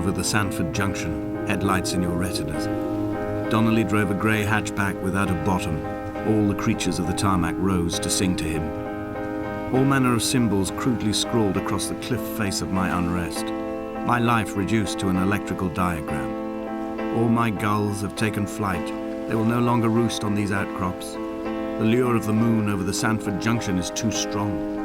over the Sanford Junction, headlights in your retinas. Donnelly drove a grey hatchback without a bottom. All the creatures of the tarmac rose to sing to him. All manner of symbols crudely scrawled across the cliff face of my unrest. My life reduced to an electrical diagram. All my gulls have taken flight. They will no longer roost on these outcrops. The lure of the moon over the Sanford Junction is too strong.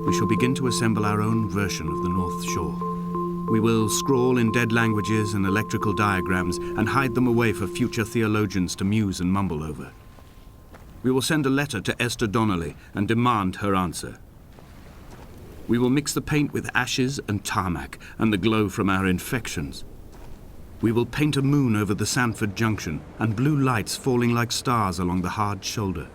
We shall begin to assemble our own version of the North Shore. We will scrawl in dead languages and electrical diagrams and hide them away for future theologians to muse and mumble over. We will send a letter to Esther Donnelly and demand her answer. We will mix the paint with ashes and tarmac and the glow from our infections. We will paint a moon over the Sanford Junction and blue lights falling like stars along the hard shoulder.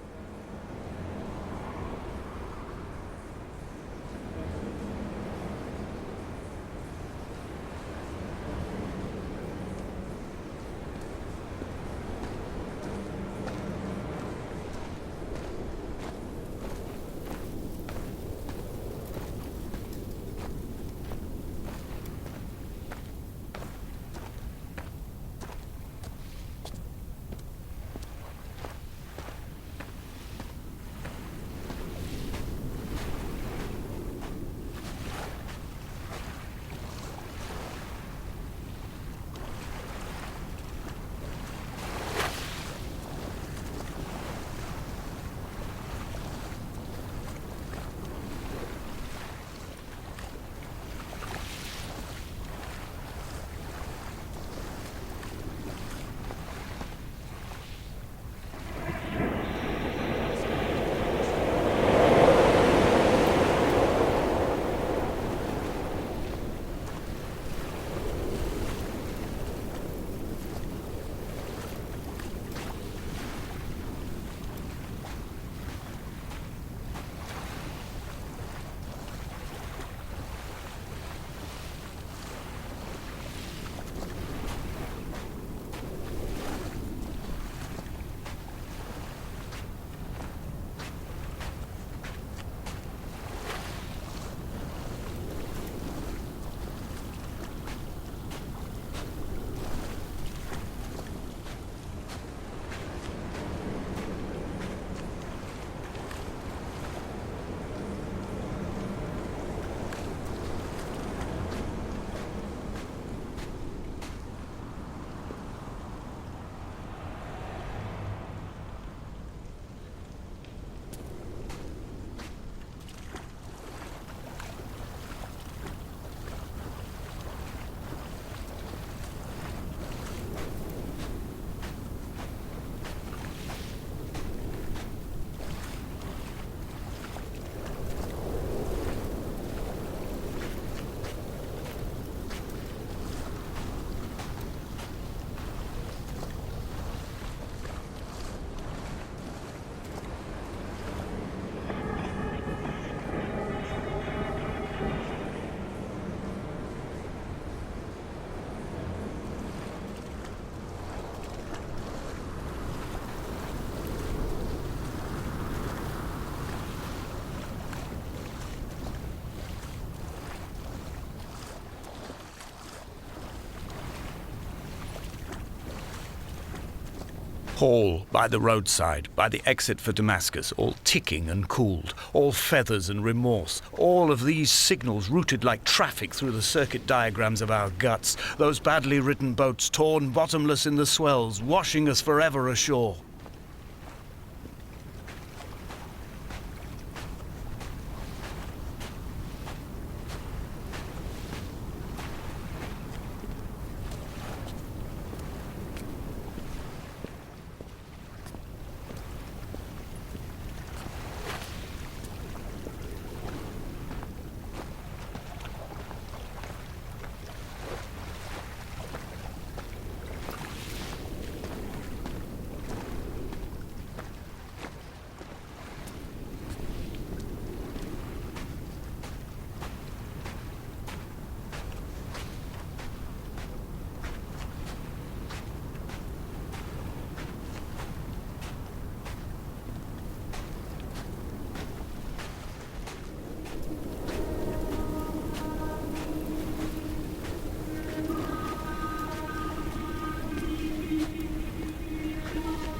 Hall by the roadside, by the exit for Damascus, all ticking and cooled, all feathers and remorse, all of these signals routed like traffic through the circuit diagrams of our guts, those badly written boats torn bottomless in the swells, washing us forever ashore.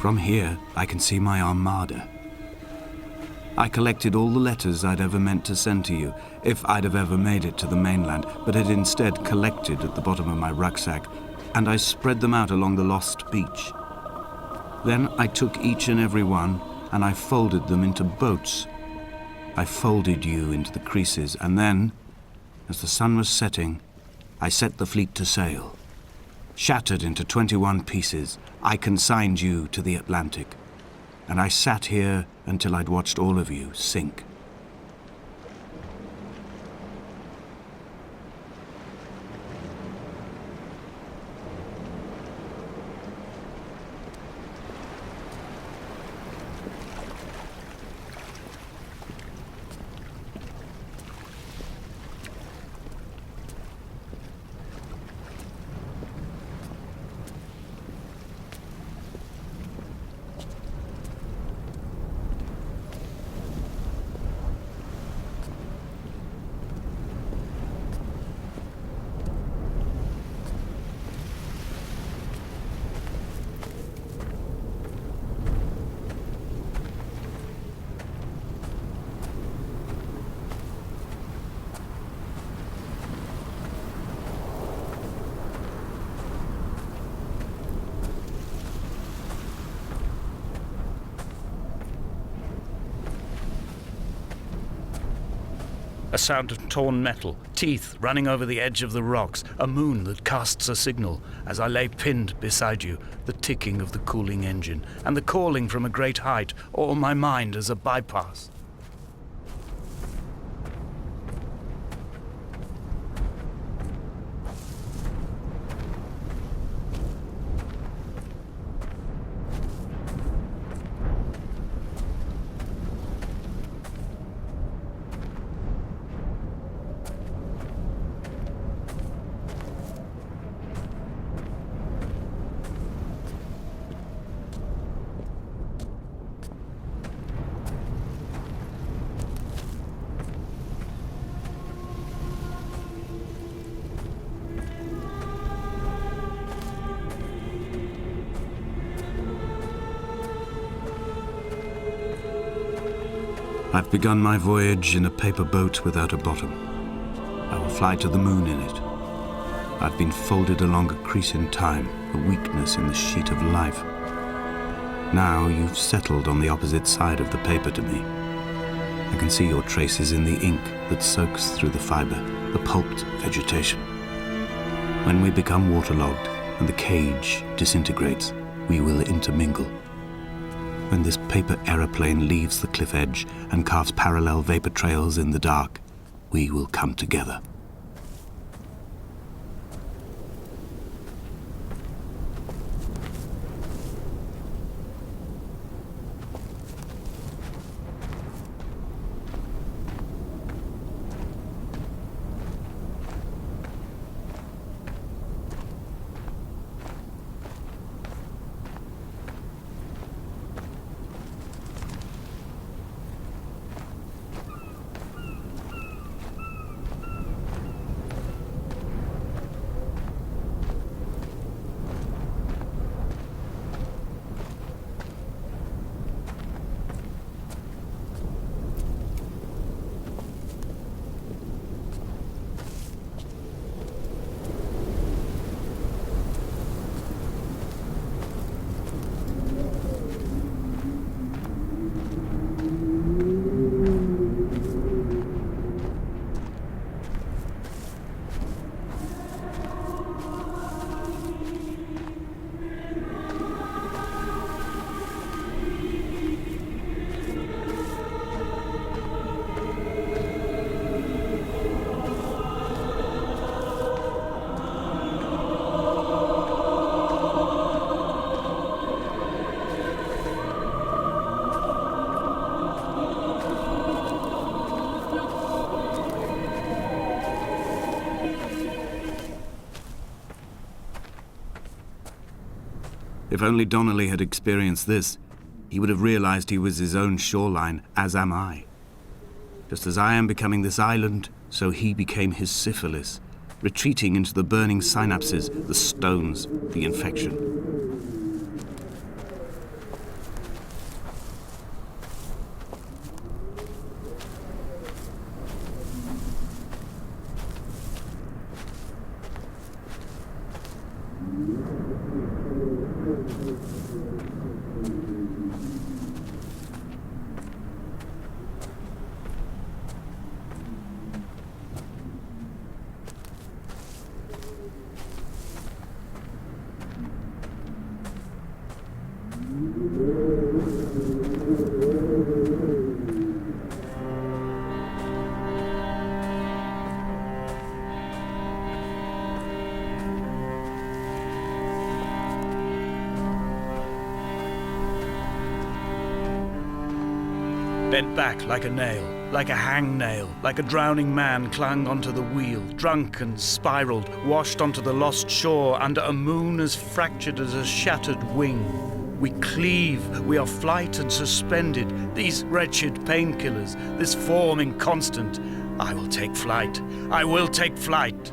From here, I can see my armada. I collected all the letters I'd ever meant to send to you, if I'd have ever made it to the mainland, but had instead collected at the bottom of my rucksack, and I spread them out along the lost beach. Then I took each and every one, and I folded them into boats. I folded you into the creases, and then, as the sun was setting, I set the fleet to sail. Shattered into 21 pieces, I consigned you to the Atlantic, and I sat here until I'd watched all of you sink. A sound of torn metal, teeth running over the edge of the rocks, a moon that casts a signal as I lay pinned beside you, the ticking of the cooling engine, and the calling from a great height, all my mind as a bypass. I've begun my voyage in a paper boat without a bottom. I will fly to the moon in it. I've been folded along a crease in time, a weakness in the sheet of life. Now you've settled on the opposite side of the paper to me. I can see your traces in the ink that soaks through the fiber, the pulped vegetation. When we become waterlogged and the cage disintegrates, we will intermingle. When this paper aeroplane leaves the cliff edge and carves parallel vapor trails in the dark, we will come together. If only Donnelly had experienced this, he would have realized he was his own shoreline, as am I. Just as I am becoming this island, so he became his syphilis, retreating into the burning synapses, the stones, the infection. Bent back like a nail, like a hangnail, like a drowning man clung onto the wheel, drunk and spiraled, washed onto the lost shore under a moon as fractured as a shattered wing. We cleave, we are flight and suspended, these wretched painkillers, this form inconstant. I will take flight, I will take flight.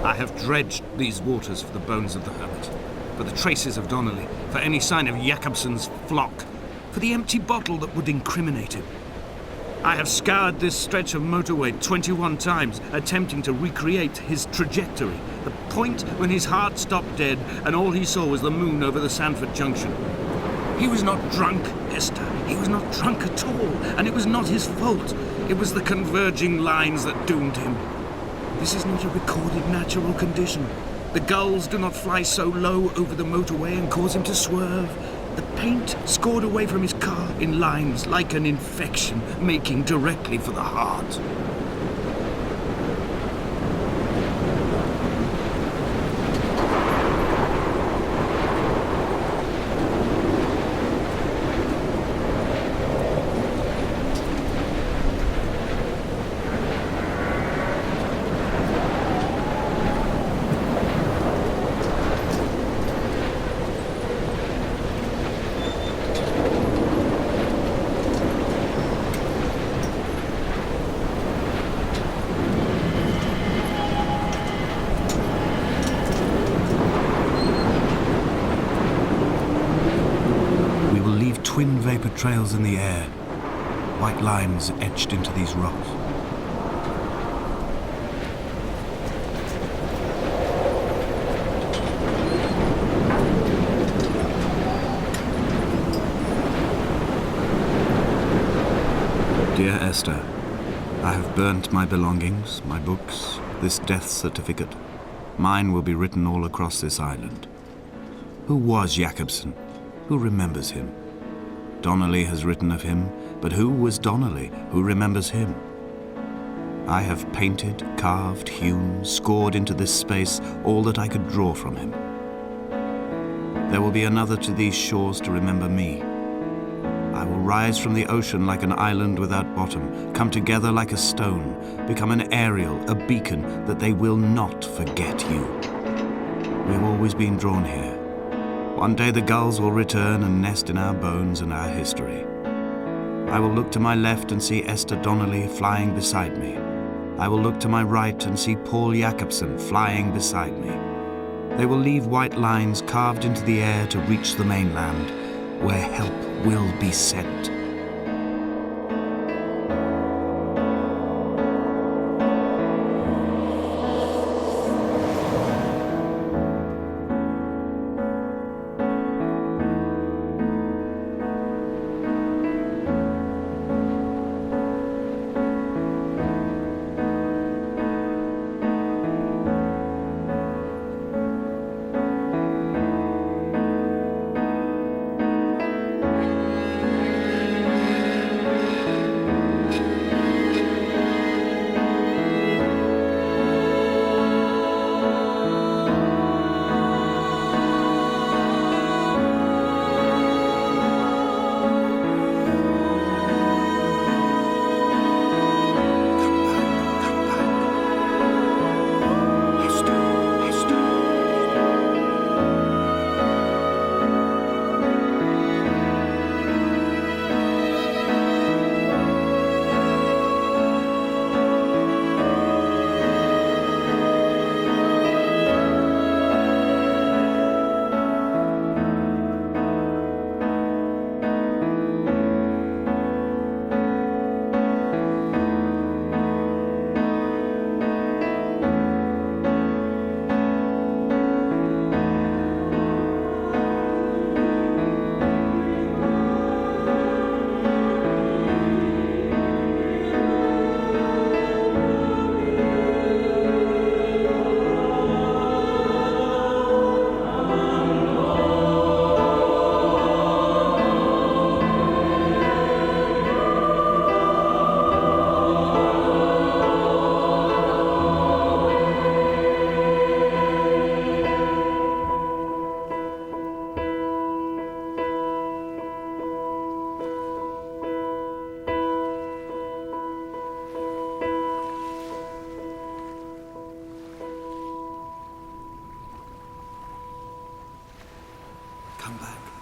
I have dredged these waters for the bones of the hermit, for the traces of Donnelly, for any sign of Jakobsen's flock, for the empty bottle that would incriminate him. I have scoured this stretch of motorway 21 times, attempting to recreate his trajectory, the point when his heart stopped dead and all he saw was the moon over the Sanford Junction. He was not drunk, Esther. He was not drunk at all, and it was not his fault. It was the converging lines that doomed him. This is not a recorded natural condition. The gulls do not fly so low over the motorway and cause him to swerve. The paint scored away from his car in lines like an infection, making directly for the heart. twin vapor trails in the air, white lines etched into these rocks. Dear Esther, I have burnt my belongings, my books, this death certificate. Mine will be written all across this island. Who was Jakobsen? Who remembers him? Donnelly has written of him, but who was Donnelly? Who remembers him? I have painted, carved, hewn, scored into this space all that I could draw from him. There will be another to these shores to remember me. I will rise from the ocean like an island without bottom, come together like a stone, become an aerial, a beacon, that they will not forget you. We have always been drawn here. One day the gulls will return and nest in our bones and our history. I will look to my left and see Esther Donnelly flying beside me. I will look to my right and see Paul Jakobsen flying beside me. They will leave white lines carved into the air to reach the mainland, where help will be sent. Come back.